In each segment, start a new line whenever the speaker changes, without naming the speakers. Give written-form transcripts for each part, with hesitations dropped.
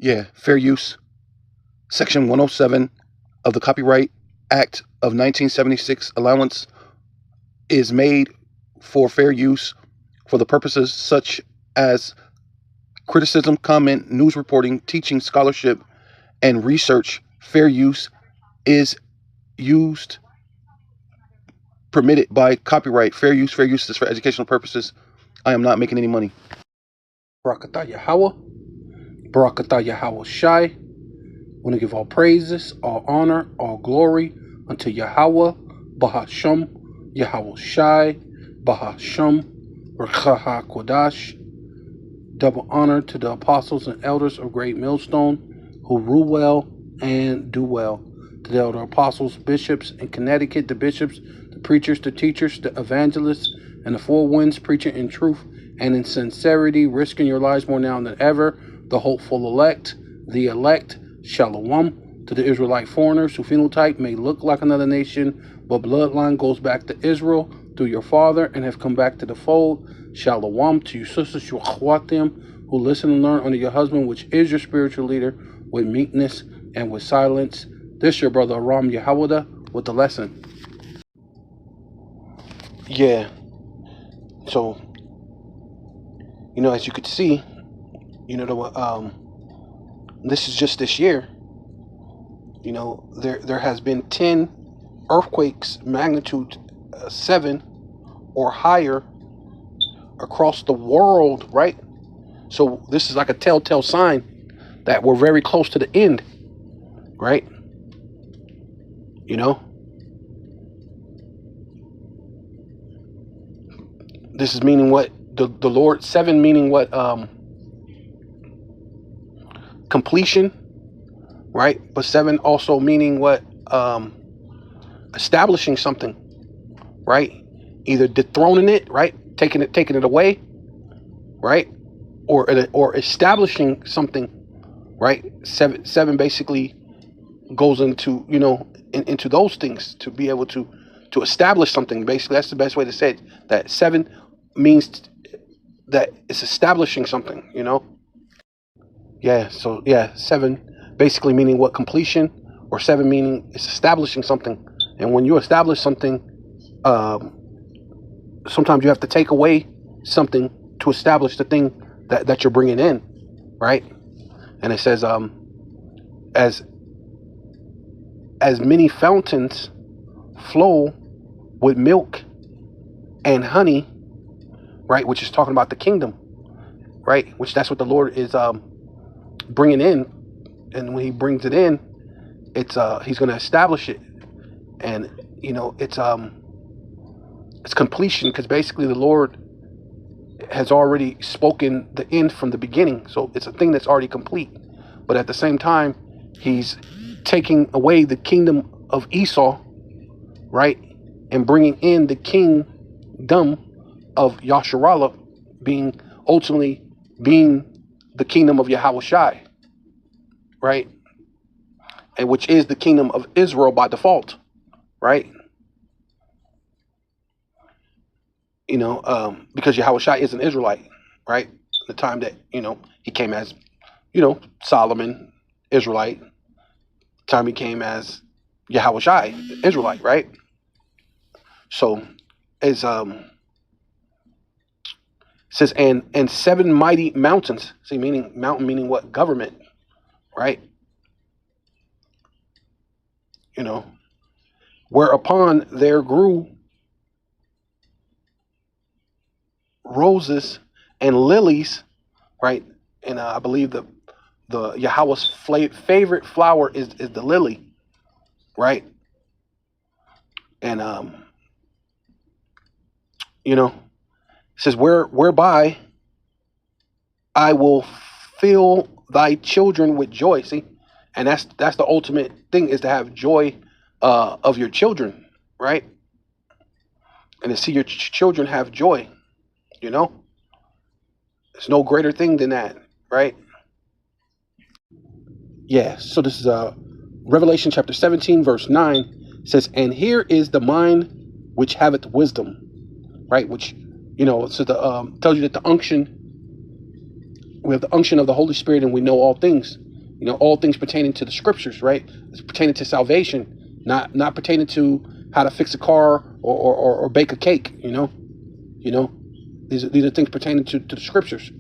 Yeah, fair use. Section 107 of the Copyright Act of 1976 allowance is made for fair use for the purposes such as criticism, comment, news reporting, teaching, scholarship, and research. Fair use is used, permitted by copyright. Fair use is for educational purposes. I am not making any money.
Barakatah Yahweh, Barakatah Yahweh Shai. I want to give all praises, all honor, all glory unto Yahweh, Bahasham, Yahweh Shai, Bahasham, Rchaha Kodash. Double honor to the apostles and elders of Great Millstone who rule well and do well. To the elder apostles, bishops in Connecticut, the bishops, the preachers, the teachers, the evangelists, and the four winds preaching in truth and in sincerity, risking your lives more now than ever. The hopeful elect, the elect, Shalom. To the Israelite foreigners whose phenotype may look like another nation, but bloodline goes back to Israel through your father and have come back to the fold. Shalom to you sisters, you akhwatim, who listen and learn under your husband, which is your spiritual leader, with meekness and with silence. This your brother Aram Yahawada with the lesson.
Yeah. So, as you could see, this is just this year. There has been 10 earthquakes magnitude 7 or higher across the world, right? So this is like a telltale sign that we're very close to the end, right? This is meaning what the Lord, 7 meaning what, completion, right? But 7 also meaning what, establishing something, right? Either dethroning it, right? Taking it away, right? Or establishing something, right? Seven basically goes into, into those things to be able to establish something. Basically, that's the best way to say it. That 7 means that it's establishing something, Yeah, so 7 basically meaning what, completion, or 7 meaning it's establishing something. And when you establish something, sometimes you have to take away something to establish the thing that you're bringing in, right? And it says, as many fountains flow with milk and honey, right? Which is talking about the kingdom, right? Which that's what the Lord is bringing in, and when He brings it in, it's He's going to establish it, and it's completion, because basically the Lord has already spoken the end from the beginning, so it's a thing that's already complete. But at the same time, He's taking away the kingdom of Esau, right, and bringing in the kingdom of Yasharallah, ultimately being the kingdom of Yahweh Shai, right, and which is the kingdom of Israel by default, right? Because Yahweh Shai is an Israelite, right? The time that, he came as, Solomon, Israelite. The time he came as Yahweh Shai, Israelite, right? So, as it says, and 7 mighty mountains. See, mountain meaning what? Government, right? Whereupon there grew roses and lilies, right? And I believe the Yahweh's favorite flower is the lily, right? And it says, whereby I will fill thy children with joy. See, and that's the ultimate thing, is to have joy of your children, right? And to see your children have joy. There's no greater thing than that, right? Yeah, so this is Revelation chapter 17, verse 9. It says, and here is the mind which haveth wisdom, right? Which, so the tells you that the unction, we have the unction of the Holy Spirit, and we know all things. You know, all things pertaining to the scriptures, right? It's pertaining to salvation, not pertaining to how to fix a car or bake a cake. You know, these are things pertaining to the scriptures.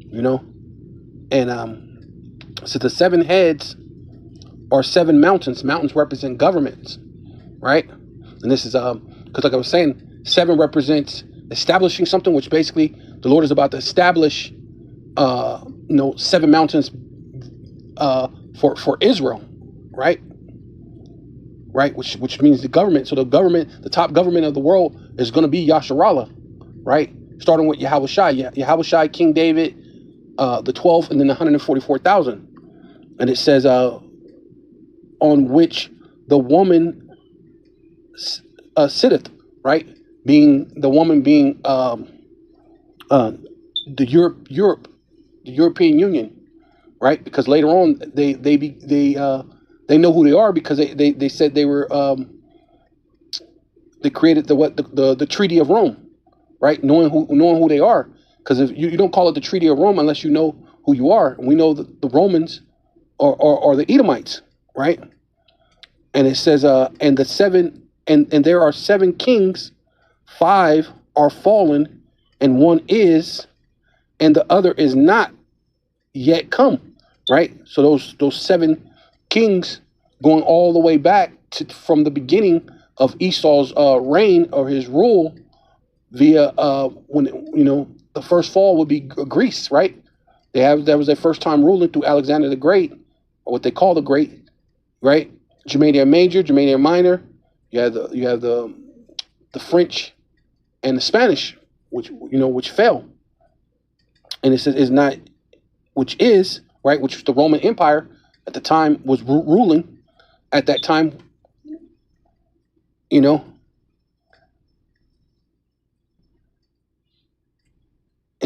You know, and so the 7 heads are 7 mountains. Mountains represent governments, right? And this is because, like I was saying, 7 represents establishing something, which basically the Lord is about to establish. 7 mountains for Israel, right? Right, which means the government. So the top government of the world is going to be Yasharallah, right? Starting with Yahweh Shai, King David, the 12, and then the 144,000. And it says, on which the woman sitteth, right? Being the woman being the European Union, right? Because later on they know who they are, because they said they were they created the Treaty of Rome, right? Knowing who they are, because if you don't call it the Treaty of Rome unless you know who you are. And we know that the Romans are the Edomites, right? And it says and the 7 and there are 7 kings, 5 are fallen, and 1 is, and the other is not yet come, right? So those 7 kings going all the way back from the beginning of Esau's reign or his rule via when the first fall would be Greece, right? That was their first time ruling through Alexander the Great, or what they call the Great, right? Germania Major, Germania Minor. You have the French and the Spanish, which fell. And it says is not, which is, right, which was the Roman Empire at the time was ruling at that time, and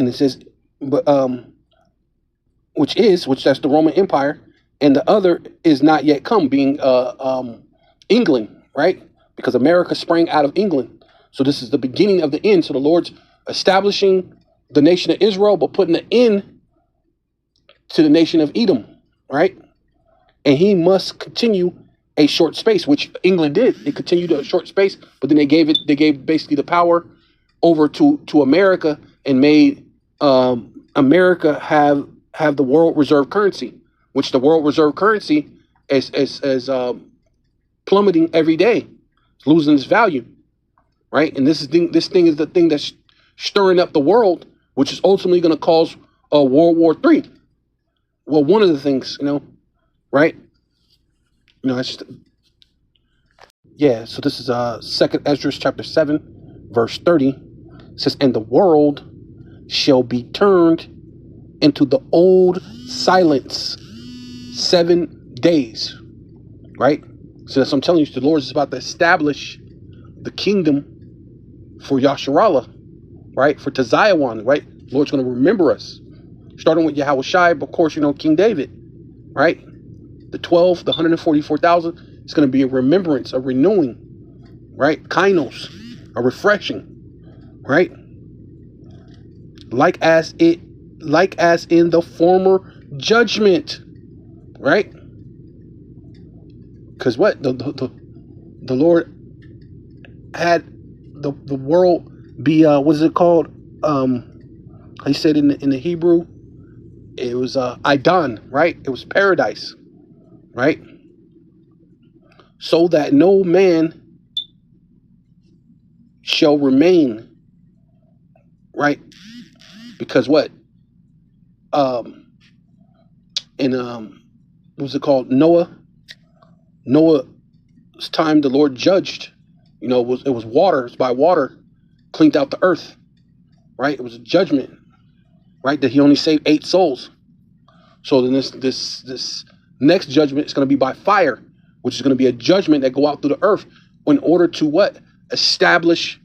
it says, but which that's the Roman Empire, and the other is not yet come, being England, right? Because America sprang out of England. So this is the beginning of the end. So the Lord's establishing the nation of Israel, but putting an end to the nation of Edom, right? And he must continue a short space, which England did. They continued a short space, but then they gave basically the power over to America, and made America have the world reserve currency, which the world reserve currency is plummeting every day. It's losing its value, right? And this thing is the thing that's stirring up the world, which is ultimately going to cause World War III. Well, one of the things, right? It's just, yeah. So this is 2nd Esdras chapter 7, verse 30. It says, "And the world shall be turned into the old silence 7 days," right? So that's what I'm telling you. The Lord is about to establish the kingdom for Yasharallah, right? For Taziawan, right? The Lord's going to remember us, starting with Yahweh Shai, of course, King David, right? The 12, the 144,000, it's going to be a remembrance, a renewing, right? Kainos, a refreshing, right? Like as in the former judgment, right? Because what the Lord had the world be what is it called? He said in the Hebrew, it was Idan, right? It was paradise, right? So that no man shall remain, right? Because what? In what was it called? Noah's time, the Lord judged. It was water. It's by water cleaned out the earth, right? It was a judgment, right? That he only saved 8 souls. So then this next judgment is going to be by fire, which is going to be a judgment that go out through the earth in order to what? Establish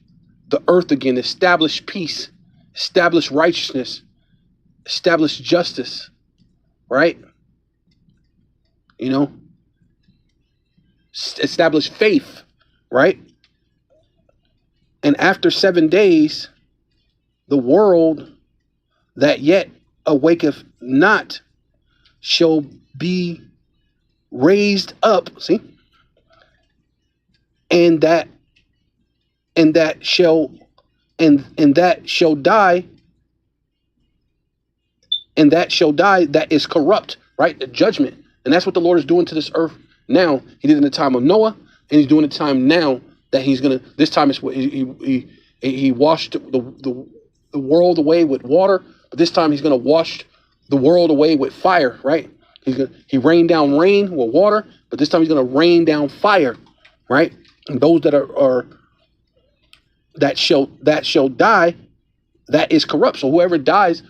the earth again, establish peace, establish righteousness, establish justice, right? Establish faith, right? And after 7 days, the world that yet awaketh not shall be raised up. See, and that shall that shall die, and that shall die that is corrupt, right? The judgment. And that's what the Lord is doing to this earth now. He did in the time of Noah, and he's doing the time now that he's gonna. This time is what he washed the world away with water, but this time he's gonna wash the world away with fire, right? He rained down rain with water, but this time he's gonna rain down fire, right? And those that are that shall die, that is corrupt. So whoever dies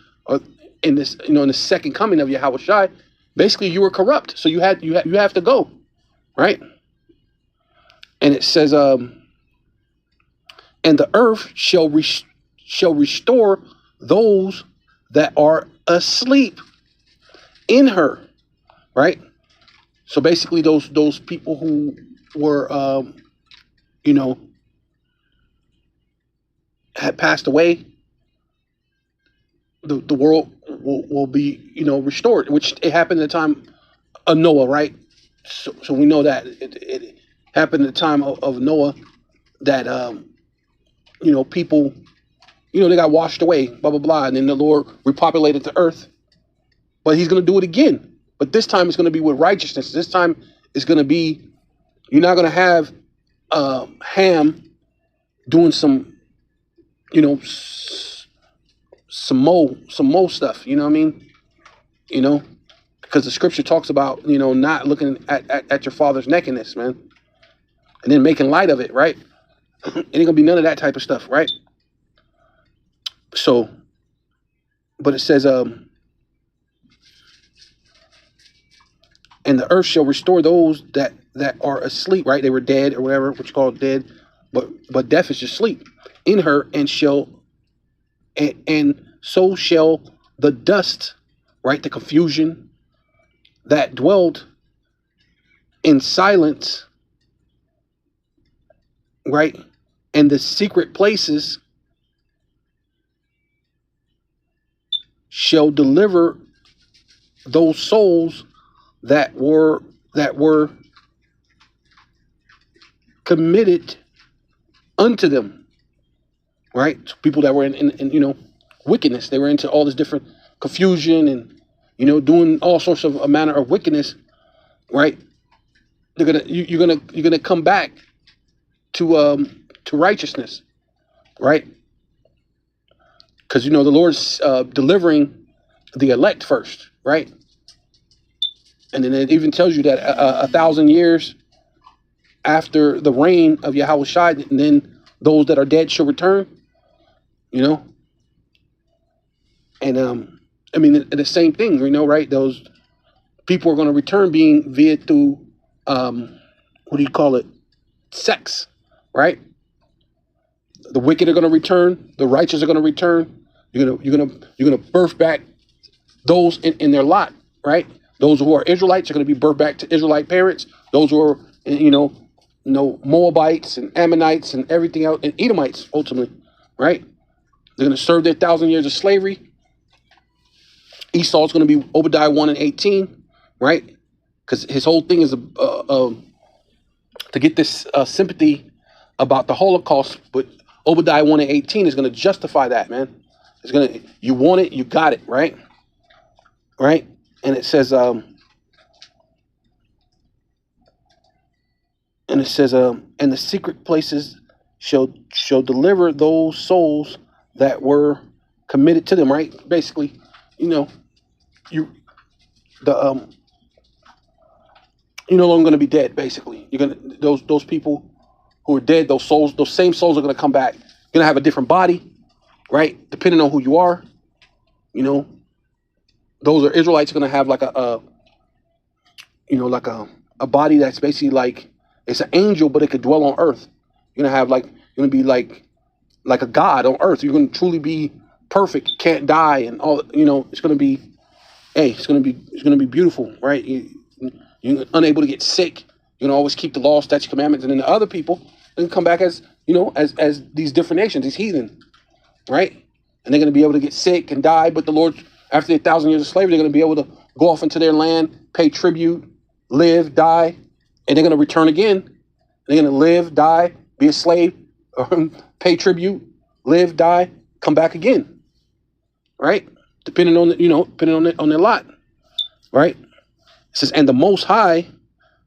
in this, in the second coming of Yahweh Shai, basically you were corrupt. So you have to go, right? And it says, and the earth shall restore those that are asleep in her, right? So basically those people who were had passed away, the world will be restored, which it happened at the time of Noah, right? So we know that it happened at the time of Noah, that people they got washed away, blah blah blah, and then the Lord repopulated the earth. But he's going to do it again, but this time it's going to be with righteousness. This time it's going to be, you're not going to have Ham doing some some more stuff, you know what I mean? Because the scripture talks about, not looking at your father's nakedness, man. And then making light of it, right? It ain't gonna be none of that type of stuff, right? So, but it says, and the earth shall restore those that are asleep, right? They were dead or whatever, what you call it, dead. But death is just sleep in her, and so shall the dust, right? The confusion that dwelled in silence, right? And the secret places shall deliver those souls that were committed unto them, right? So people that were in wickedness, they were into all this different confusion and doing all sorts of a manner of wickedness, right? You're gonna come back to righteousness, right? Because the Lord's delivering the elect first, right? And then it even tells you that 1,000 years after the reign of Yahweh Shai, and then those that are dead shall return, And the same thing, right? Those people are going to return being through, sex, right? The wicked are going to return. The righteous are going to return. You're gonna birth back those in their lot, right? Those who are Israelites are going to be birthed back to Israelite parents. Those who are, Moabites and Ammonites and everything else, and Edomites ultimately, right? They're going to serve their 1,000 years of slavery. Esau's going to be Obadiah 1 and 18, right? Because his whole thing is to get this sympathy about the Holocaust, but Obadiah 1 and 18 is going to justify that, man. It's you want it, you got it, right? Right? And it says, and the secret places shall deliver those souls that were committed to them, right? Basically, you're no longer going to be dead. Basically, you're gonna those people who are dead, those same souls are going to come back. You're going to have a different body, right? Depending on who you are, those are Israelites are going to have like a body that's basically like, it's an angel, but it could dwell on earth. You're going to be like a god on earth. You're going to truly be perfect, can't die, and all. It's going to be, it's going to be beautiful, right? You're unable to get sick. You're going to always keep the law, statutes, commandments, and then the other people can come back as as these different nations, these heathen, right? And they're going to be able to get sick and die, but the Lord, after the 1,000 years of slavery, they're going to be able to go off into their land, pay tribute, live, die, and they're going to return again. They're going to live, die, be a slave, pay tribute, live, die, come back again, right? Depending on on their lot, right? It says, and the Most High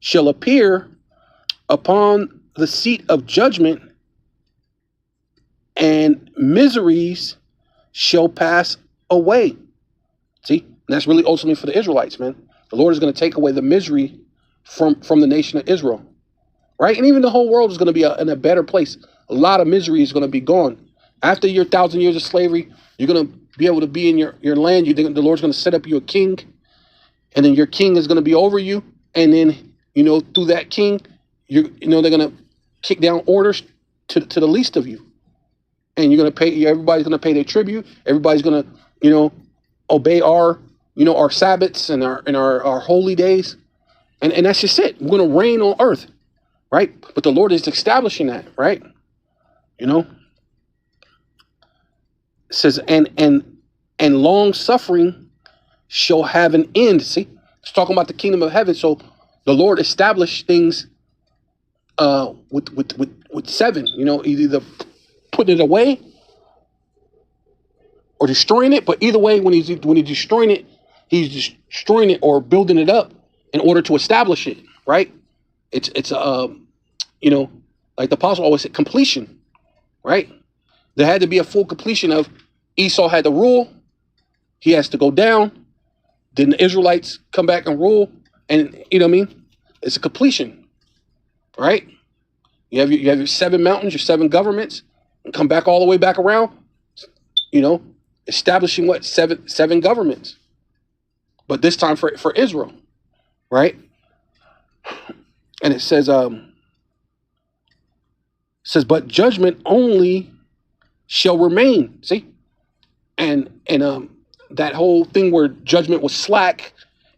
shall appear upon the seat of judgment, and miseries shall pass away. See, and that's really ultimately for the Israelites, man. The Lord is going to take away the misery from the nation of Israel, right? And even the whole world is going to be in a better place. A lot of misery is going to be gone. After your 1,000 years of slavery, you're going to be able to be in your land. The Lord's going to set up you a king, and then your king is going to be over you. And then, through that king, they're going to kick down orders to the least of you. And you're going to pay, everybody's going to pay their tribute. Everybody's going to, obey our Sabbaths and our holy days. And that's just it. We're going to reign on earth, right? But the Lord is establishing that, right? It says, and long suffering shall have an end. See, it's talking about the kingdom of heaven. So the Lord established things with seven, either putting it away or destroying it. But either way, when he's destroying it, he's destroying it or building it up in order to establish it, right? It's like the apostle always said, completion, right? There had to be a full completion of Esau had to rule. He has to go down. Then the Israelites come back and rule. And it's a completion, right? You have your 7 mountains, your 7 governments, and come back all the way back around, establishing what? Seven governments. But this time for Israel, right? And it says, but judgment only shall remain. See? And that whole thing where judgment was slack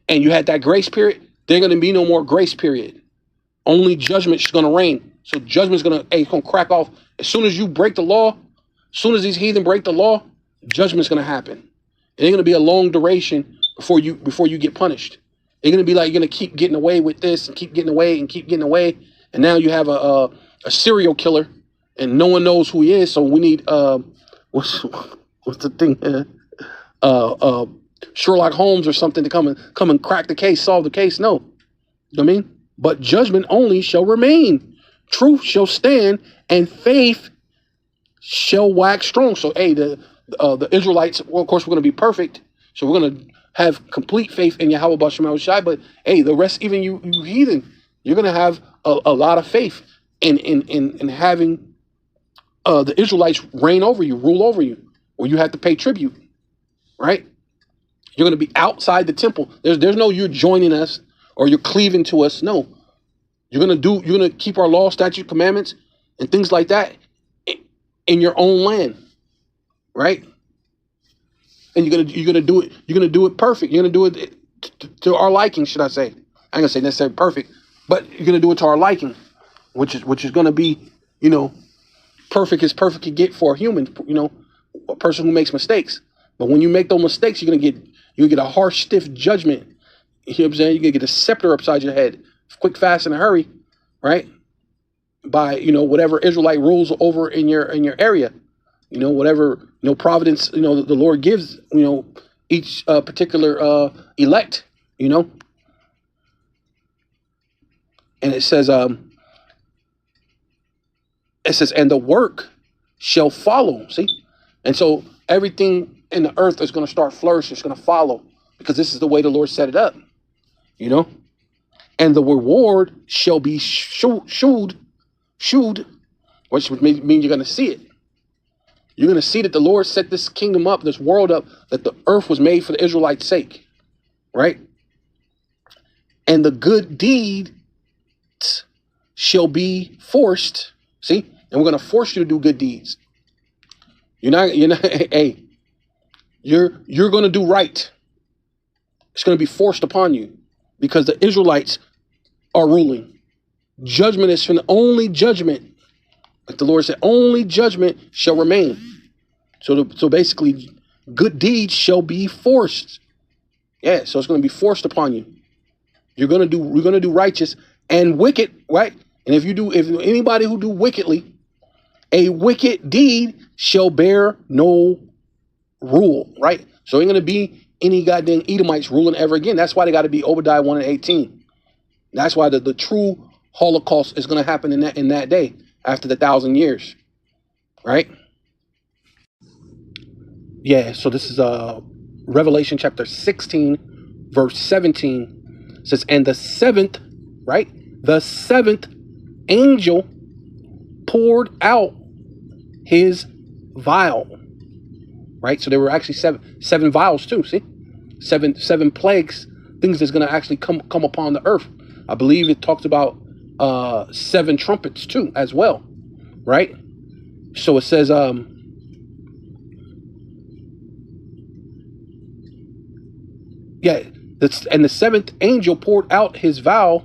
and you had that grace period, there's going to be no more grace period. Only judgment is going to reign. So judgment's going to crack off. As soon as you break the law, as soon as these heathen break the law, judgment's going to happen. It ain't going to be a long duration before you get punished. It's going to be like you're going to keep getting away with this and keep getting away and keep getting away. And now you have a serial killer and no one knows who he is. So we need, what's the thing? Sherlock Holmes or something to come and crack the case, solve the case. No, you know what I mean? But judgment only shall remain. Truth shall stand and faith shall wax strong. So, hey, the Israelites, well, of course, we're going to be perfect. So we're going to have complete faith in Yahweh B'Shem Shai. But, hey, the rest, even you heathen, you're going to have a lot of faith in having the Israelites reign over you, rule over you, or you have to pay tribute, right? You're going to be outside the temple. There's no you're joining us or you're cleaving to us. No, you're going to keep our law, statute, commandments, and things like that in your own land, right? And you're gonna do it. You're gonna do it perfect. You're gonna do it to our liking, should I say? I ain't gonna say necessarily perfect, but you're gonna do it to our liking, which is gonna be, perfect as perfect can get for a human, a person who makes mistakes. But when you make those mistakes, you're gonna get a harsh, stiff judgment. You know what I'm saying? You're gonna get a scepter upside your head, quick, fast, in a hurry, right? By whatever Israelite rules over in your area, whatever providence the Lord gives each particular elect, and it says and the work shall follow. See, and so everything in the earth is going to start flourishing. It's going to follow because this is the way the Lord set it up, and the reward shall be shewed, which would mean you're going to see it. You're going to see that the Lord set this kingdom up, this world up, that the earth was made for the Israelites' sake, right? And the good deed shall be forced. See, and we're going to force you to do good deeds. You're not. Hey, you're going to do right. It's going to be forced upon you because the Israelites are ruling. Judgment is from only judgment. Like the Lord said, only judgment shall remain. So basically, good deeds shall be forced. Yeah, so it's going to be forced upon you. You're going to do righteous and wicked, right? And if anybody who do wickedly, a wicked deed shall bear no rule, right? So ain't going to be any goddamn Edomites ruling ever again. That's why they got to be Obadiah 1 and 18. That's why the true Holocaust is going to happen in that day after the 1,000 years, right? Yeah, so this is Revelation chapter 16, verse 17. It says, and the seventh, right? The seventh angel poured out his vial, right? So there were actually seven vials too. See, seven plagues, things that's going to actually come upon the earth. I believe it talks about 7 trumpets too, as well, right? So it says, yeah, and the seventh angel poured out his vial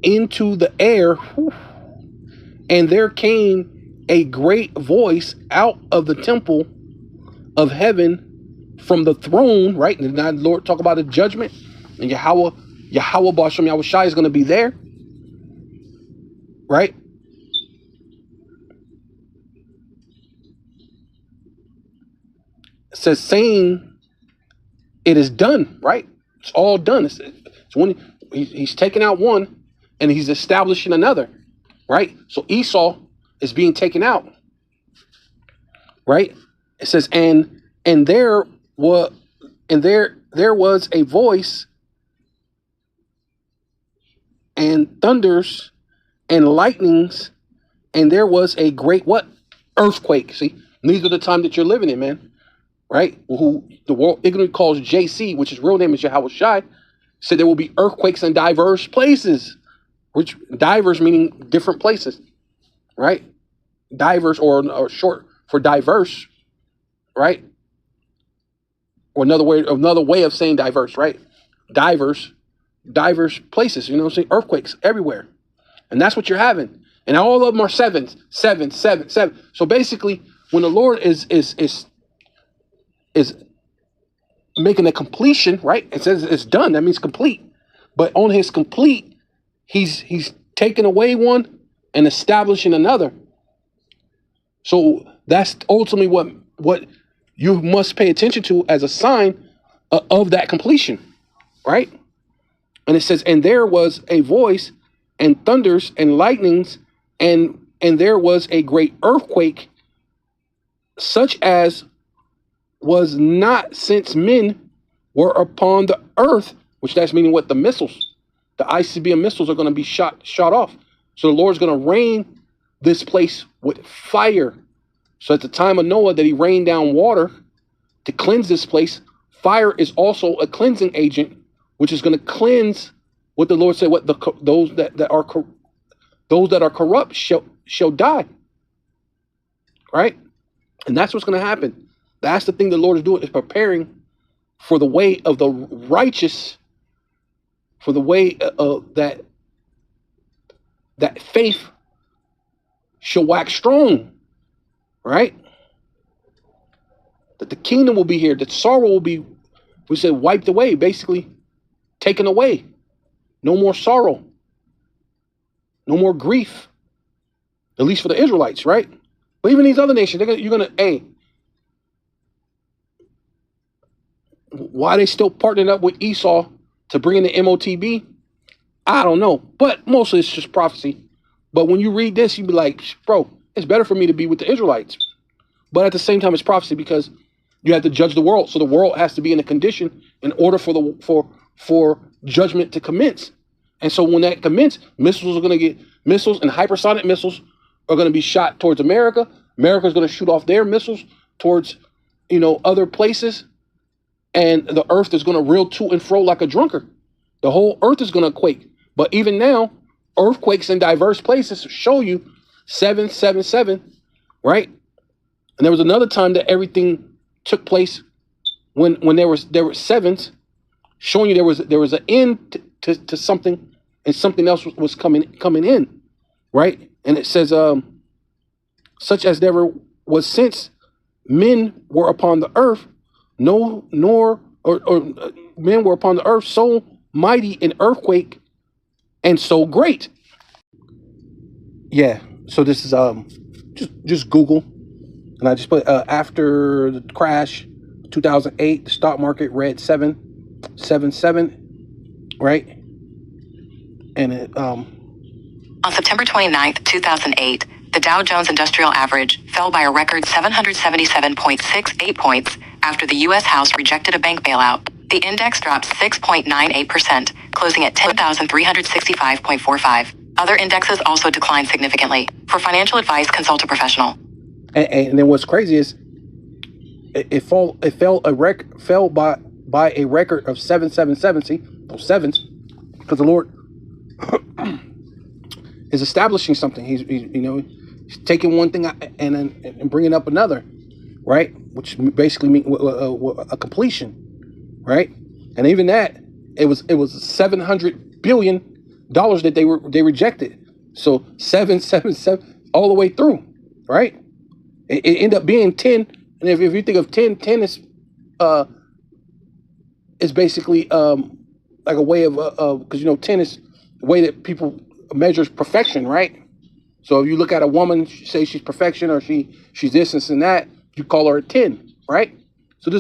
into the air, and there came a great voice out of the temple of heaven from the throne, right? And now the Lord talk about the judgment, and Yahweh Ba'ashem Yahweh Shai is going to be there, right? It says, saying, it is done, right? It's all done. It's when he's taking out one and he's establishing another, right? So Esau is being taken out, right? It says, and there was a voice and thunders and lightnings, and there was a great what? Earthquake. See, and these are the time that you're living in, man. Right? Who the world ignorant calls JC, which his real name is Yahweh Shai, said there will be earthquakes in diverse places, which diverse meaning different places, right? Diverse or short for diverse, right? Or another way of saying diverse, right? Diverse places, you know what I'm saying? Earthquakes everywhere. And that's what you're having. And all of them are sevens. So basically, when the Lord is making a completion, right? It says it's done. That means complete. But on his complete, he's taking away one and establishing another. So that's ultimately what you must pay attention to as a sign of that completion, right? And it says, and there was a voice and thunders and lightnings, and there was a great earthquake, such as was not since men were upon the earth, which that's meaning what? The missiles, the ICBM missiles are going to be shot off. So the Lord's going to rain this place with fire. So at the time of Noah that he rained down water to cleanse this place, fire is also a cleansing agent, which is going to cleanse what the Lord said, what those that are corrupt shall die. Right? And that's what's going to happen. That's the thing the Lord is doing, is preparing for the way of the righteous, for the way that faith shall wax strong, right? That the kingdom will be here, that sorrow will be, we said, wiped away, basically taken away. No more sorrow, no more grief, at least for the Israelites, right? But even these other nations, why are they still partnering up with Esau to bring in the MOTB? I don't know. But mostly it's just prophecy. But when you read this, you'd be like, bro, it's better for me to be with the Israelites. But at the same time, it's prophecy because you have to judge the world. So the world has to be in a condition in order for judgment to commence. And so when that commences, missiles and hypersonic missiles are going to be shot towards America. America's going to shoot off their missiles towards, other places. And the earth is going to reel to and fro like a drunkard. The whole earth is going to quake. But even now, earthquakes in diverse places show you 777, right? And there was another time that everything took place when there were sevens, showing you there was an end to something, and something else was coming in, right? And it says, such as never was since men were upon the earth, no, nor
or men were upon the earth so mighty in earthquake and so great. Yeah. So this is just Google, and I just put after the crash, 2008, the stock market read 777, right? And it
On September 29th, 2008, the Dow Jones Industrial Average fell by a record 777.68 points after the U.S. House rejected a bank bailout. The index dropped 6.98%, closing at 10,365.45. Other indexes also declined significantly. For financial advice, consult a professional.
And then what's crazy is it fell by a record of 777. See, those sevens, because the Lord is establishing something. He's he's taking one thing and bringing up another, right? Which basically means a completion, right? And even that, it was $700 billion that they rejected. So 777 all the way through, right? It ended up being 10, and if you think of 10 is basically like a way of because 10 is the way that people measures perfection, right? So if you look at a woman, say she's perfection, or she's this and that, you call her a 10, right? So it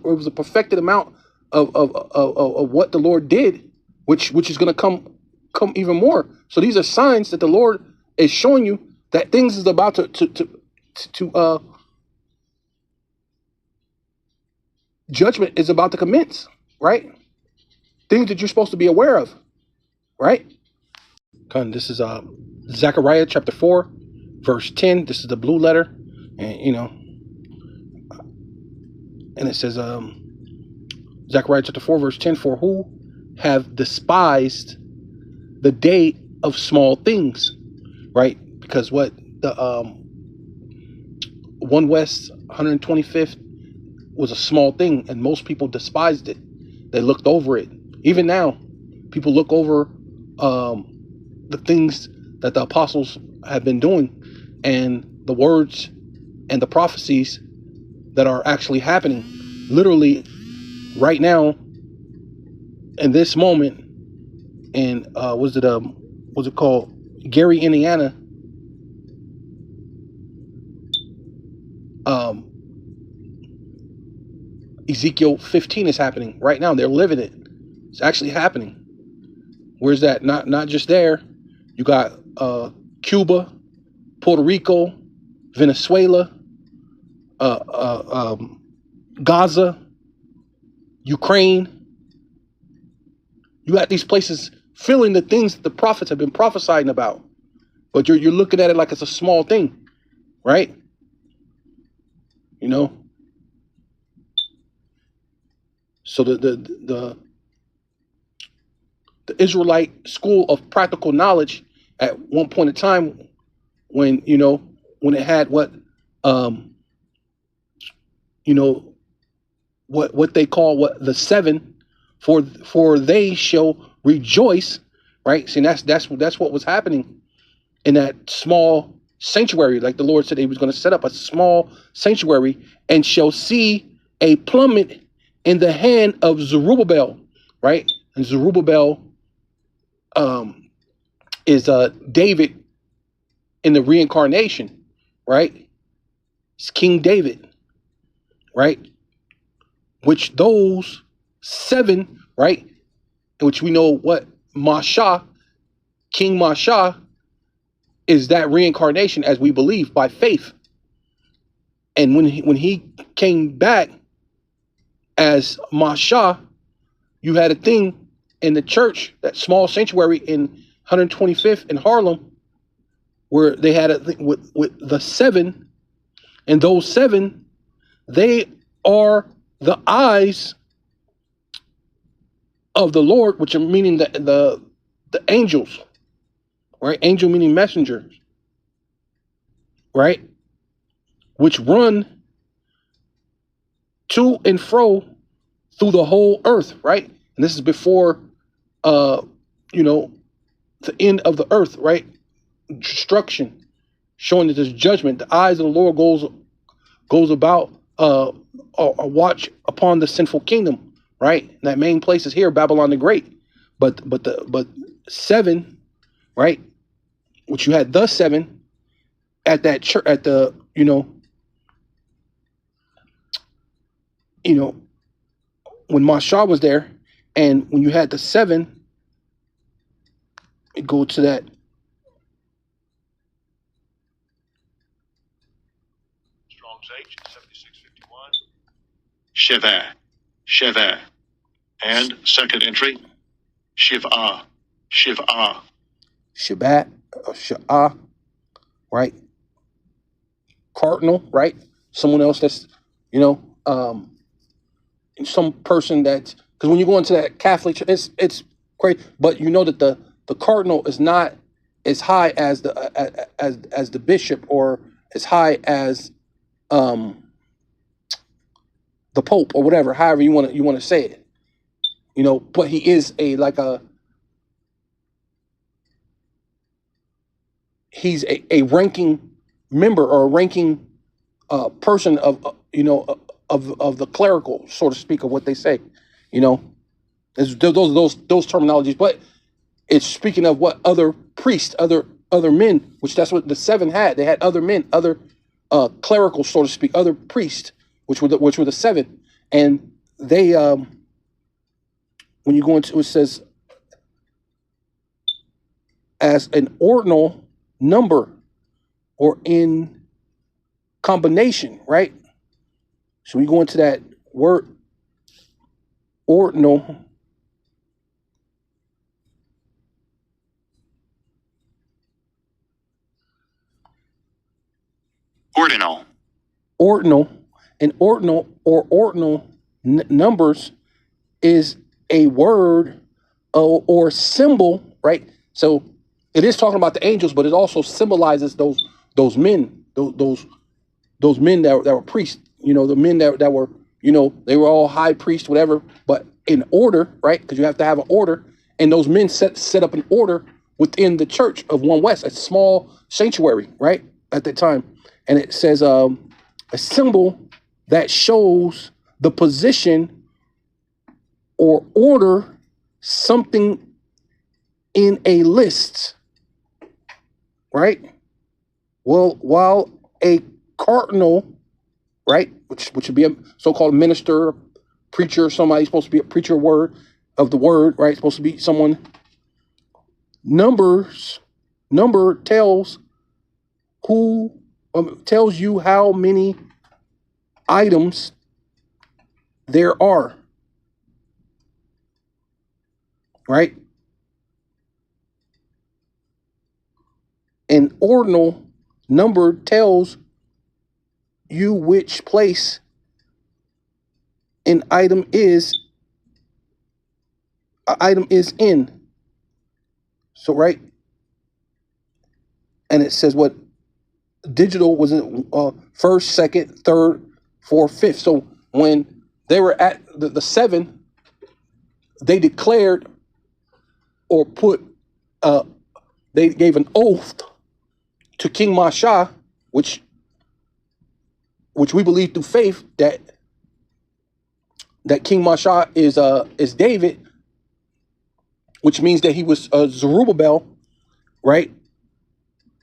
was a perfected amount of what the Lord did, which is going to come even more. So these are signs that the Lord is showing you that things is about to judgment is about to commence, right? Things that you're supposed to be aware of, right? This is Zechariah chapter 4, verse 10. This is the blue letter, and and it says Zechariah chapter 4, verse 10, for who have despised the day of small things, right? Because what the 1 West 125th was a small thing, and most people despised it. They looked over it. Even now, people look over the things that the apostles have been doing, and the words and the prophecies that are actually happening literally right now in this moment. And was it called Gary, Indiana? Ezekiel 15 is happening right now. They're living it. It's actually happening. Where's that? Not just there. You got Cuba, Puerto Rico, Venezuela, Gaza, Ukraine. You got these places feeling the things that the prophets have been prophesying about, but you're looking at it like it's a small thing, right? So the Israelite school of practical knowledge at one point in time, when it had what they call the seven, for they shall rejoice, right? See, that's what was happening in that small sanctuary. Like the Lord said, He was going to set up a small sanctuary, and shall see a plummet in the hand of Zerubbabel, right? And Zerubbabel is David in the reincarnation, right? It's King David, right? Which those seven, right? Which we know what King Masha is, that reincarnation, as we believe by faith. And when he came back as Masha, you had a thing in the church, that small sanctuary in 125th in Harlem, where they had a thing with the seven, and those seven, they are the eyes of the Lord, which are meaning the angels, right? Angel meaning messengers, right? Which run to and fro through the whole earth, right? And this is before, the end of the earth, right? Destruction, showing that there's judgment. The eyes of the Lord goes about a watch upon the sinful kingdom,
right? That main place is here, Babylon the Great. But 7, right? Which you had the 7 at that church, at the when Mashah was there, and when you had the 7, go to that.
Strong's H 7651. Sheva. And second entry, Shiv'ah.
Shabbat, Sha'ah, right? Cardinal, right? Someone else that's, some person that's, because when you go into that Catholic church, it's crazy, but you know that the cardinal is not as high as the bishop, or as high as the Pope, or whatever, however you want to say it, but he is he's a ranking member, or a ranking person of the clerical, so to speak, of what they say. Those terminologies, but it's speaking of what other priests, other men, which that's what the 7 had. They had other men, other clerical, so to speak, other priests, which were the 7, and they when you go into, it says as an ordinal number, or in combination, right? So we go into that word ordinal. And ordinal or ordinal numbers is a word or symbol, right? So it is talking about the angels, but it also symbolizes those men, those men that were priests, the men that were, they were all high priests, whatever, but in order, right? Because you have to have an order, and those men set up an order within the church of One West, a small sanctuary, right, at that time. And it says a symbol that shows the position or order something in a list, right? Well, while a cardinal, right, which would be a so-called minister, preacher, somebody supposed to be a preacher of the word, right? Supposed to be someone. Number tells tells you how many items there are, right? An ordinal number tells you which place an item is in. So, right? And it says what digital was in first, second, third, fourth, fifth. So when they were at the 7, they declared or they gave an oath to King Mashah, which we believe through faith that King Mashah is David, which means that he was Zerubbabel, right?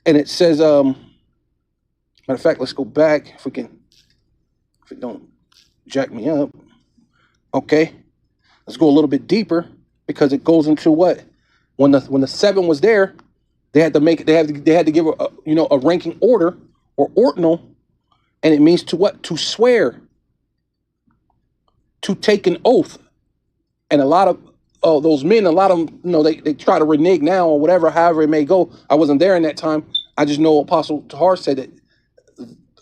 And it says, matter of fact, let's go back if it don't jack me up. Okay, let's go a little bit deeper, because it goes into what when the 7 was there, they had to give a ranking order or ordinal, and it means to what? To swear, to take an oath. And a lot of those men, a lot of them, they try to renege now or whatever, however it may go. I wasn't there in that time. I just know Apostle Tahar said that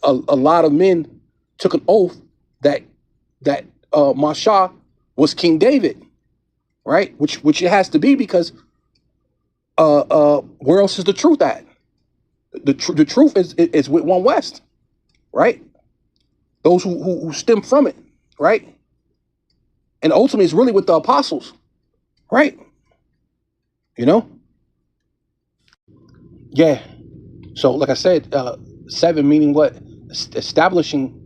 a lot of men took an oath that Mashah was King David, right? Which it has to be, because where else is the truth at? The truth is with One West, right? Those who stem from it, right? And ultimately, it's really with the apostles, right? Yeah. So, like I said, 7 meaning what? Establishing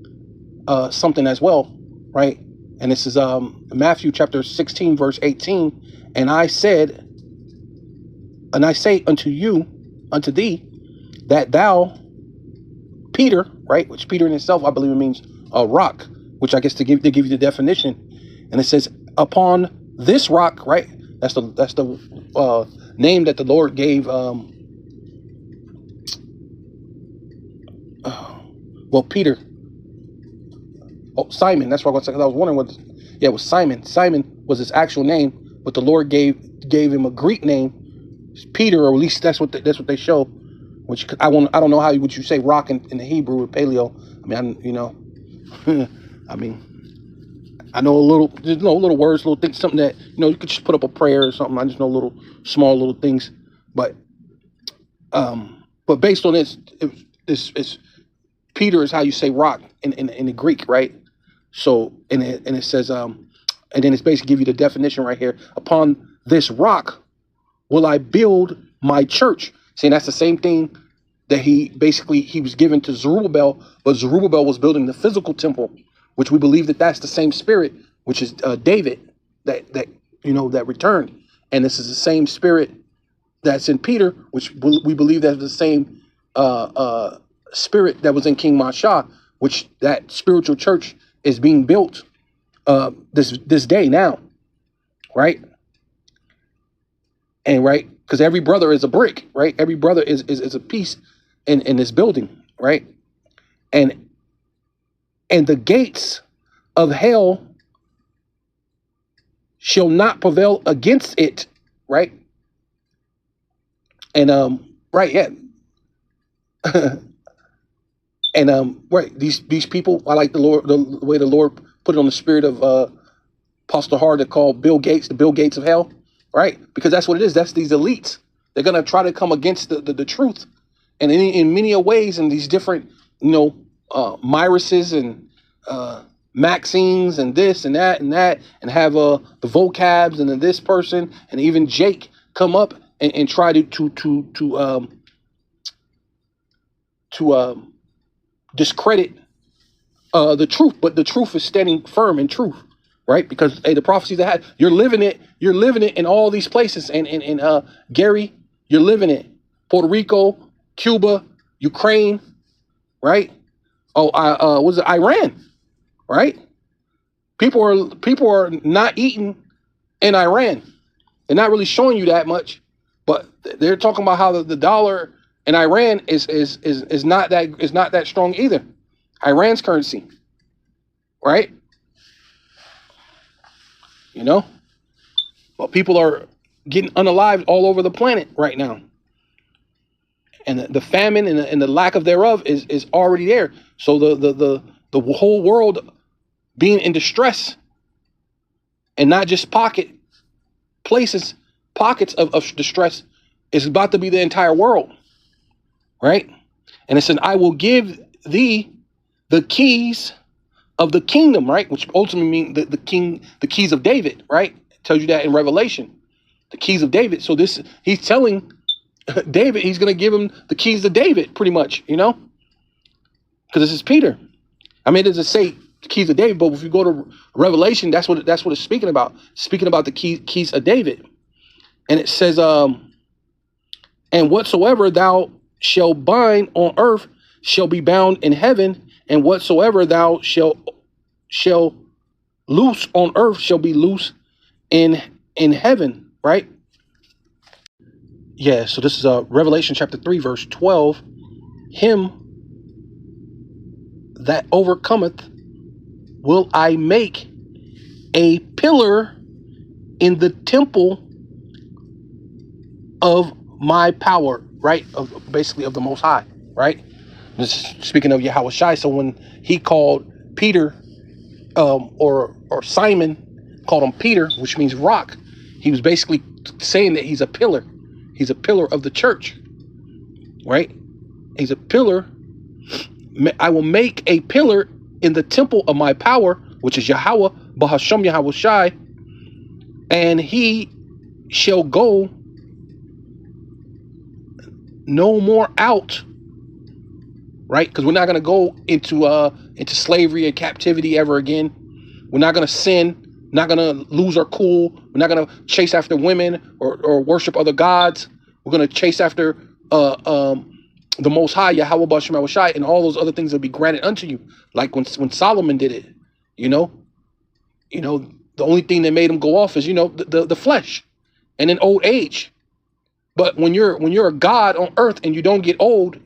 something as well, right?
And this is Matthew chapter 16, verse 18. And I say unto thee, that thou, Peter, right? Which Peter in itself, I believe it means a rock, which I guess to give you the definition. And it says, upon this rock, right? That's the name that the Lord gave. Peter. Oh, Simon. That's what I was wondering what. Yeah, it was Simon. Simon was his actual name, but the Lord gave him a Greek name, Peter, or at least that's what they show. Which I don't know how would you say rock in the Hebrew or paleo. I mean, I mean, I know a little, little words, little things, something that you could just put up a prayer or something. I just know little small little things, but based on this, it's Peter is how you say rock in the Greek, right? So and it says and then it's basically give you the definition right here. Upon this rock will I build my church. See, that's the same thing that he was given to Zerubbabel, but Zerubbabel was building the physical temple, which we believe that's the same spirit, which is David that returned, and this is the same spirit that's in Peter, which we believe that's the same spirit that was in King Masha, which that spiritual church is being built this day now, right? And right, because every brother is a brick, right? Every brother is a piece in this building, right? And the gates of hell shall not prevail against it, right? And right, yeah. And right, these people, I like the way the Lord put it on the spirit of Apostle Hard to call Bill Gates the Bill Gates of hell, right? Because that's what it is. That's these elites. They're gonna try to come against the truth, and in many ways, in these different Myrises and Maxines and this and that and have the vocabs and then this person and even Jake come up and try to discredit the truth, but the truth is standing firm in truth, right? Because the prophecies that had, you're living it in all these places, and Gary, you're living it. Puerto Rico, Cuba, Ukraine, right? Was it Iran, right? People are not eating in Iran. They're not really showing you that much, but they're talking about how the dollar in Iran is not that strong either. Iran's currency, right? But people are getting unalived all over the planet right now, and the famine and the lack of thereof is already there. So the whole world being in distress, and not just pockets of distress, is about to be the entire world, right? And it said, I will give thee the keys of the kingdom, right? Which ultimately means the keys of David, right? It tells you that in Revelation, the keys of David. So he's telling David, he's going to give him the keys to David, pretty much, because this is Peter. I mean, it doesn't say the keys of David, but if you go to Revelation, that's what it's speaking about. Speaking about the keys of David. And it says, and whatsoever thou shalt bind on earth shall be bound in heaven, and whatsoever thou shall loose on earth shall be loose in heaven, right? Yeah, so this is Revelation chapter 3, verse 12. Him that overcometh will I make a pillar in the temple of my power, right? Basically of the Most High, right? This is speaking of Yahweh Shai. So when he called Peter, or Simon called him Peter, which means rock, he was basically saying that he's a pillar. He's a pillar of the church, right? He's a pillar. I will make a pillar in the temple of my power, which is Yahweh, Bahasham Yahweh Shai, and he shall go no more out, right? Because we're not going to go into slavery and captivity ever again. We're not going to sin, not going to lose our cool. We're not going to chase after women or worship other gods. We're going to chase after the Most High, Yahweh B'Shem Yahushai, and all those other things will be granted unto you. Like when Solomon did it, the only thing that made him go off is, the flesh and in old age. But when you're a God on earth and you don't get old,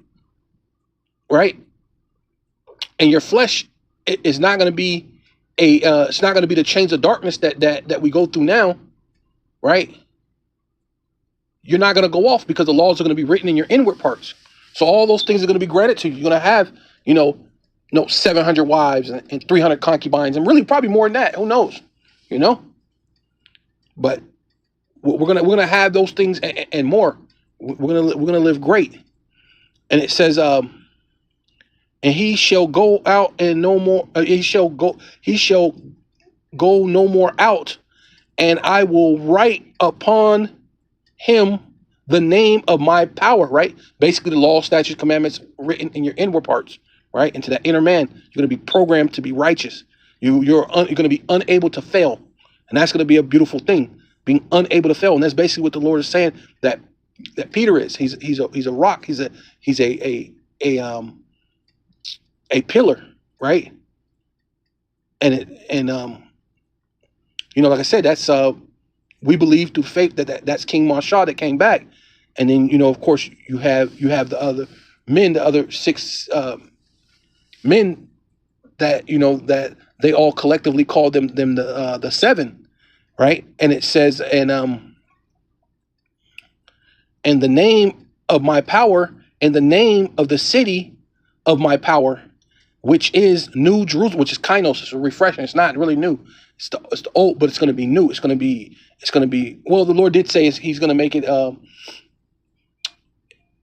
right? And your flesh is not going to be it's not going to be the chains of darkness that we go through now, right? You're not going to go off because the laws are going to be written in your inward parts. So all those things are going to be granted to you. You're going to have, 700 wives and 300 concubines, and really probably more than that. Who knows? But we're gonna have those things and more. We're gonna live great. And it says, and he shall go out and no more. He shall go no more out, and I will write upon him the name of my power. Right, basically the law, statutes, commandments written in your inward parts. Right, into that inner man, you're gonna be programmed to be righteous. You're gonna be unable to fail, and that's gonna be a beautiful thing, being unable to fail. And that's basically what the Lord is saying that Peter is. He's a rock. He's a pillar, right? And like I said, that's we believe through faith that's King Mashah that came back, and then of course you have the other men, the other six men that that they all collectively call them the seven, right? And it says, and the name of my power, and the name of the city of my power, which is New Jerusalem, which is Kainos. It's refreshing. It's not really new. It's the old, but it's going to be new. It's going to be. Well, the Lord did say he's going to make it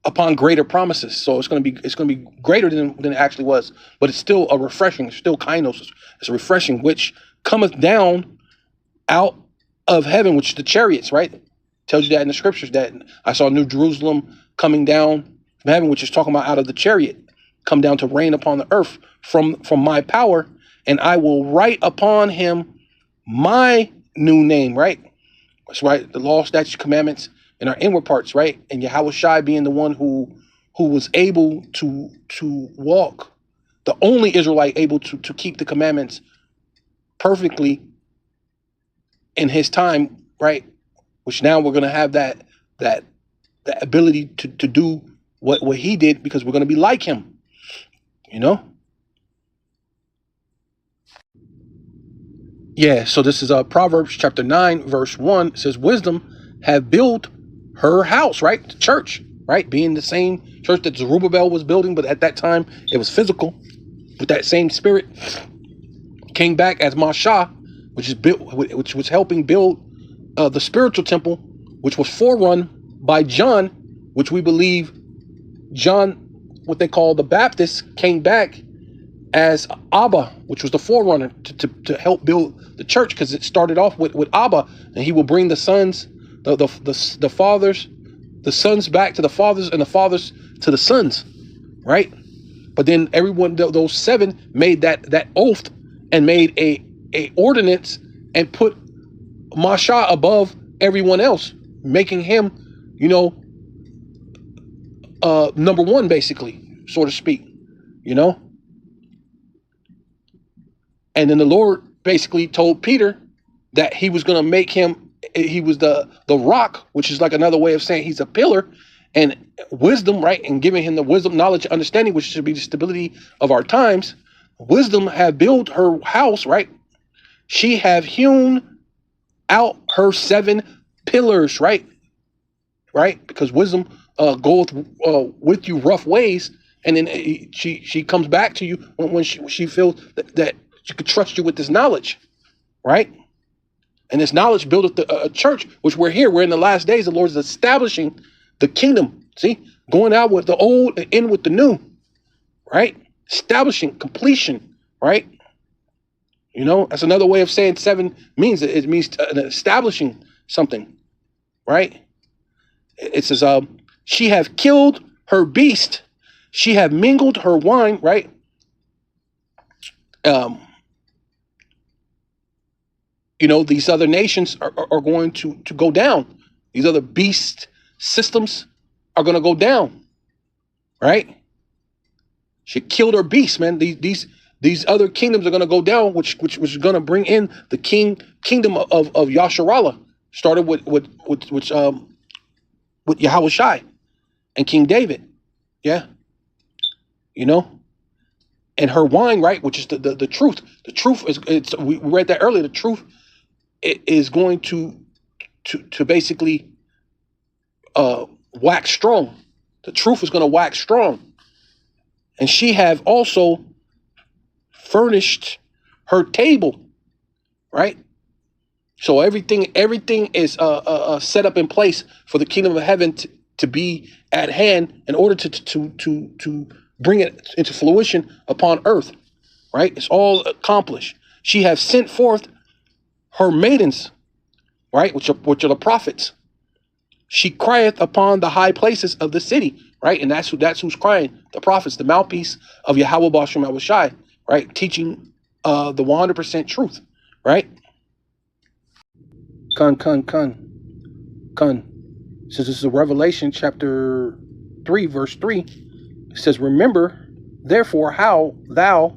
upon greater promises. So it's going to be greater than it actually was. But it's still a refreshing. It's still Kainos. It's a refreshing which cometh down out of heaven, which is the chariots, right? Tells you that in the scriptures that I saw New Jerusalem coming down from heaven, which is talking about out of the chariot, come down to reign upon the earth from my power, and I will write upon him my new name, right? That's right. The law, statutes, commandments in our inward parts, right? And Yahushai being the one who was able to walk, the only Israelite able to keep the commandments perfectly in his time, right? Which now we're going to have that ability to do what he did, because we're going to be like him, Yeah, so this is Proverbs chapter 9, verse 1. It says, wisdom have built her house, right? The church, right? Being the same church that Zerubbabel was building, but at that time it was physical. With that same spirit came back as Mashah, which was helping build the spiritual temple, which was forerun by John, which we believe John, what they call the Baptist, came back as Abba, which was the forerunner to help build the church, because it started off with Abba, and he will bring the sons, the fathers, the sons back to the fathers, and the fathers to the sons, right? But then everyone, those seven, made that oath and made a ordinance and put Mashah above everyone else, making him, number one, basically, so to speak, And then the Lord basically told Peter that he was going to make him, he was the rock, which is like another way of saying he's a pillar, and wisdom, right? And giving him the wisdom, knowledge, understanding, which should be the stability of our times. Wisdom have built her house, right? She have hewn out her 7 pillars, right? Right? Because wisdom goeth with you rough ways, and then she comes back to you when she feels that she could trust you with this knowledge, right? And this knowledge buildeth a church, which we're here. We're in the last days. The Lord is establishing the kingdom. See, going out with the old and in with the new, right? Establishing completion, right? That's another way of saying 7 means. It means establishing something, right? It says, she have killed her beast. She have mingled her wine, right? these other nations are going to go down. These other beast systems are going to go down, right? She killed her beast, man. These other kingdoms are going to go down, which is going to bring in the kingdom of Yasharallah. Started with Yahweh Shai and King David, yeah, and her wine, right, which is the truth. The truth is, we read that earlier. The truth is going to basically wax strong. The truth is going to wax strong, and she have also furnished her table, right? So everything is set up in place for the kingdom of heaven to be at hand in order to bring it into fruition upon earth, right? It's all accomplished. She has sent forth her maidens, right, which are the prophets. She crieth upon the high places of the city, right? And that's who's crying, the prophets, the mouthpiece of Yahweh Bashem Yahweh Shai, right? Teaching the 100% truth, right? Kun. So this is a Revelation chapter 3, verse 3. It says, remember, therefore, how thou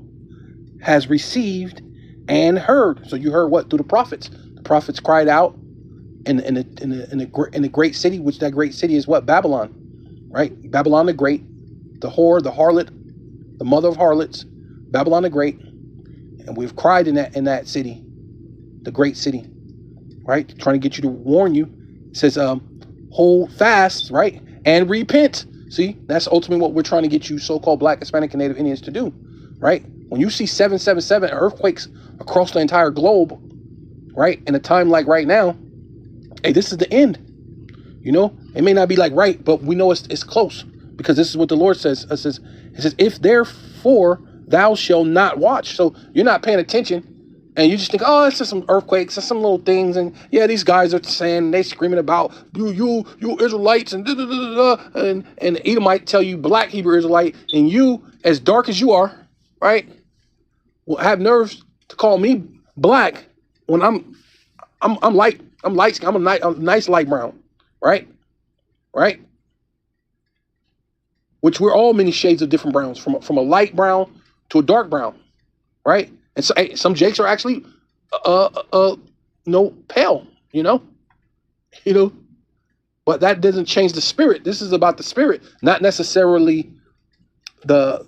has received and heard. So you heard what? Through the prophets. The prophets cried out in the great city, which that great city is what? Babylon, right? Babylon the Great, the whore, the harlot, the mother of harlots, Babylon the Great. And we've cried in that city, the great city, right? Trying to get you to warn you. It says, hold fast, right? And repent. See, that's ultimately what we're trying to get you so-called Black, Hispanic, and Native Indians to do, right? When you see 777 earthquakes across the entire globe, right? In a time like right now, hey, this is the end. It may not be like right, but we know it's close, because this is what the Lord says. It says, if therefore thou shalt not watch. So you're not paying attention, and you just think, oh, it's just some earthquakes, it's some little things, and yeah, these guys are saying, they screaming about you Israelites and and Edom might tell you Black Hebrew Israelite, and you, as dark as you are, right, will have nerves to call me black when I'm light. I'm light skin. I'm a nice light brown, right? Which we're all many shades of different browns, from a light brown to a dark brown, right? And so some jakes are actually pale, but that doesn't change the spirit. This is about the spirit, not necessarily the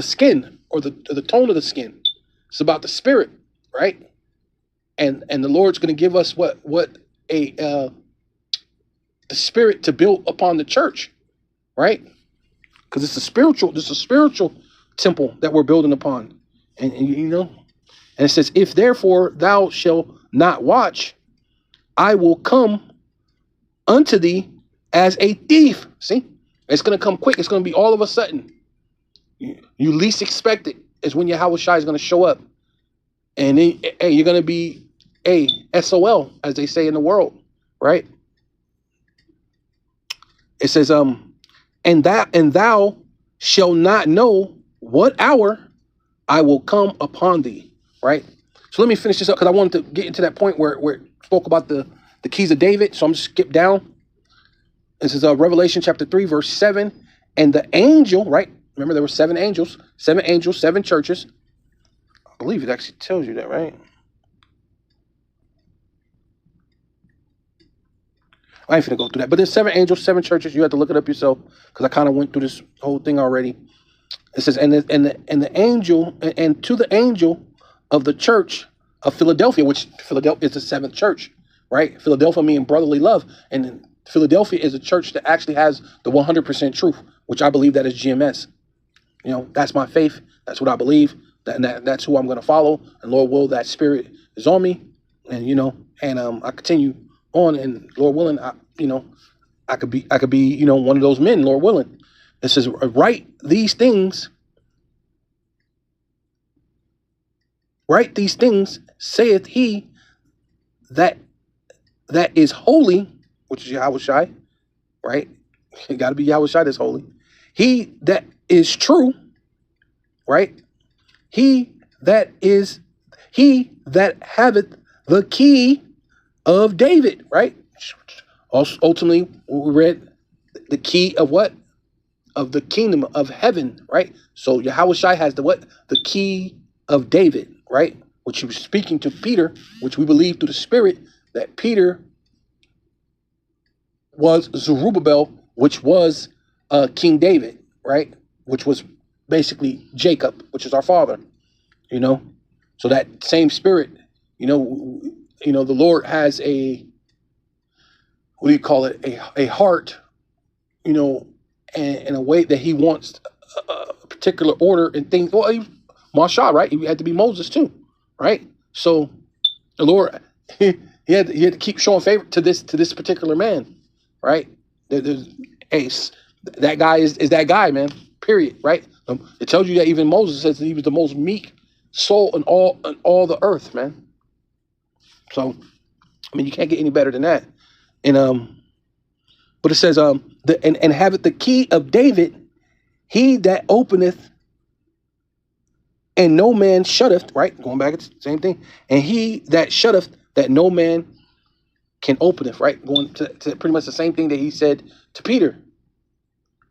skin or the tone of the skin. It's about the spirit, right? And the Lord's going to give us the spirit to build upon the church, right? Because it's a spiritual temple that we're building upon. And it says, if therefore thou shalt not watch, I will come unto thee as a thief. See, it's going to come quick. It's going to be all of a sudden. You least expect it is when Yahweh Shai is going to show up. And then, hey, you're going to be SOL, as they say in the world, right? It says, and thou shalt not know what hour I will come upon thee, right? So let me finish this up, because I wanted to get into that point where it spoke about the keys of David. So I'm just skip down. This is Revelation chapter 3, verse 7. And the angel, right? Remember, there were 7 angels, 7 churches. I believe it actually tells you that, right? I ain't finna go through that. But there's 7 angels, 7 churches. You have to look it up yourself, because I kind of went through this whole thing already. It says, and the angel, and to the angel of the church of Philadelphia, which Philadelphia is the 7th church, right? Philadelphia meaning brotherly love. And Philadelphia is a church that actually has the 100% truth, which I believe that is GMS. That's my faith. That's what I believe. That's who I'm going to follow. And Lord will, that spirit is on me. And I continue on, and Lord willing, I could be one of those men, Lord willing. It says, write these things, saith he that is holy, which is Yahweh Shai, right? It got to be Yahweh Shai that's holy. He that is true, right? He that haveth
the key of David, right? Also, ultimately, we read the key of what? Of the kingdom of heaven, right? So Yahushua has the what? The key of David, right? Which he was speaking to Peter, which we believe through the Spirit that Peter was Zerubbabel, which was King David, right? Which was basically Jacob, which is our father, you know. So that same Spirit, you know, the Lord has a, what do you call it? A heart, you know, and a way that He wants a particular order and things. Well, Mashah, right? He had to be Moses too, right? So the Lord, he had to keep showing favor to this particular man, right? There's Ace. That guy is that guy, man. Period. Right? It tells you that even Moses says that he was the most meek soul in all the earth, man. So, I mean, you can't get any better than that. And but it says and have it the key of David, he that openeth and no man shutteth, right? Going back, it's the same thing. And he that shutteth, that no man can openeth, right? Going to pretty much the same thing that he said to Peter,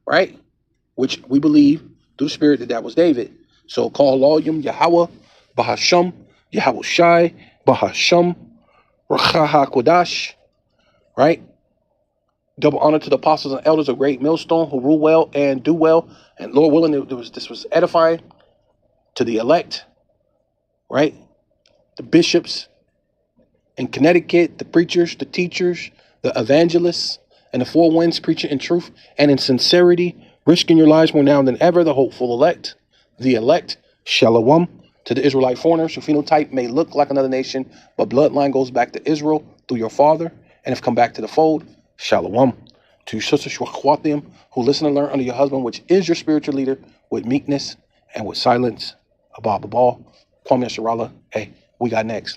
right? Which we believe through the Spirit that was David. So call Loyum Yahweh, Bahasham, Yahushai, Bahasham, Rachaha Kodash, right? Double honor to the apostles and elders of Great Millstone who rule well and do well. And Lord willing, this was edifying to the elect, right? The bishops in Connecticut, the preachers, the teachers, the evangelists, and the four winds preaching in truth and in sincerity, risking your lives more now than ever, the hopeful elect, Shalom, to the Israelite foreigners, whose phenotype may look like another nation, but bloodline goes back to Israel through your father, and have come back to the fold, Shalom. To your sister Shwakhwathim, who listen and learn under your husband, which is your spiritual leader, with meekness and with silence. Abba Babal, Kwame Sharala. Hey, we got next.